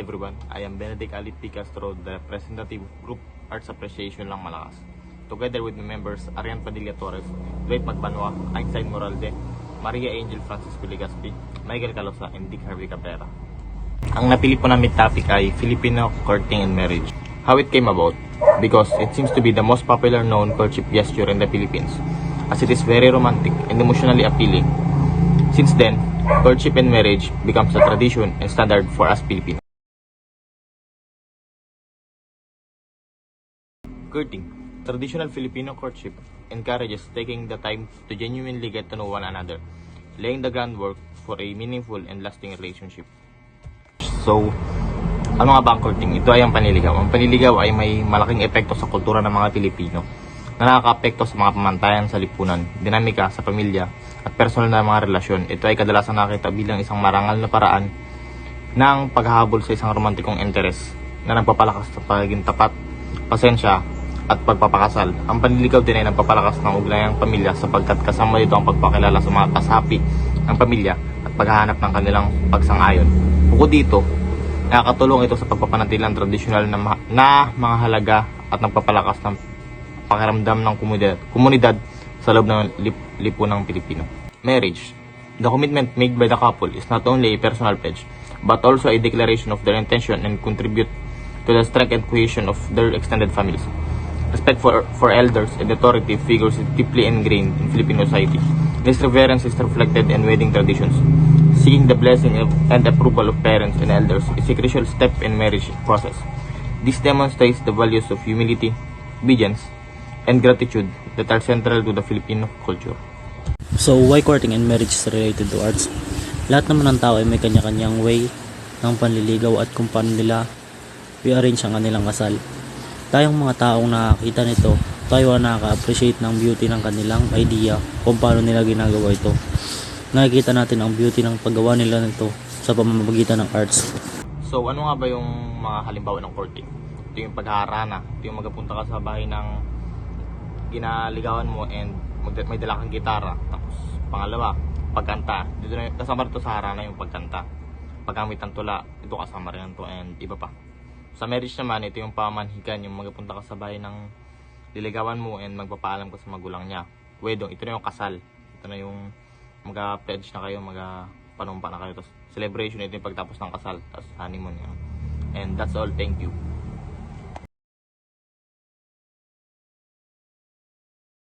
everyone, I am Benedict Ali P. Castro, the representative Group Arts Appreciation lang Malakas. Together with my members Arian Padilla Torres, Dwight Magbanwa, Einstein Moralde, Maria Angel Francisco Legaspi, Michael Calosa, and Dick Harvey Cabrera. Ang napili po namin topic ay Filipino courting and marriage. How it came about? Because it seems to be the most popular known courtship gesture in the Philippines, as it is very romantic and emotionally appealing. Since then, courtship and marriage becomes a tradition and standard for us Filipinos. Courting. Traditional Filipino courtship encourages taking the time to genuinely get to know one another, laying the groundwork for a meaningful and lasting relationship. So, ano nga ba ang courting? Ito ay ang panliligaw. Ang panliligaw ay may malaking epekto sa kultura ng mga Pilipino na nakaka-apekto sa mga pamantayan sa lipunan, dinamika sa pamilya, at personal na mga relasyon. Ito ay kadalasan nakita bilang isang marangal na paraan ng paghahabol sa isang romantikong interes na nagpapalakas sa pagiging tapat, pasensya, at pagpapakasal. Ang panliligaw din ay nagpapalakas ng ugnayang pamilya sapagkat kasama dito ang pagpakilala sa mga kasapi ng pamilya at paghahanap ng kanilang pagsang-ayon. Bukod dito, nakakatulong ito sa pagpapanatili ng tradisyonal na mga halaga at nagpapalakas ng pakiramdam ng komunidad sa loob ng lipunang Pilipino. Marriage. The commitment made by the couple is not only a personal pledge, but also a declaration of their intention and contribute to the strength and cohesion of their extended families. Respect for elders and authority figures is deeply ingrained in Filipino society. This reverence is reflected in wedding traditions. Seeking the blessing and approval of parents and elders is a crucial step in marriage process. This demonstrates the values of humility, obedience, and gratitude that are central to the Filipino culture. So, why courting and marriage is related to arts? Lahat naman ng tao ay may kanya-kanyang way ng panliligaw at kung paano nila i-arrange ang kanilang kasal. Tayong mga taong nakakita nito, tayo ang nakaka-appreciate ng beauty ng kanilang idea kung paano nila ginagawa ito. Nakikita natin ang beauty ng paggawa nila nito sa pamamagitan ng arts. So, ano nga ba yung mga halimbawa ng courting? Ito yung paghaharana, ito yung magpunta ka sa bahay ng ginaligawan mo and may dala kang gitara. Tapos, pangalawa, pagkanta. Dito na, kasama rito sa harana yung pagkanta. Paggamit ng tula, ito kasama rin ito and iba pa. Sa marriage naman, ito yung pamanhikan, yung magpunta ka sa bahay ng liligawan mo and magpapaalam ka sa magulang niya. Wedong, ito na yung kasal. Ito na yung mag-pledge na kayo, mag-panumpa na kayo. Tapos celebration, ito yung pagtapos ng kasal. Tapos honeymoon. And that's all. Thank you.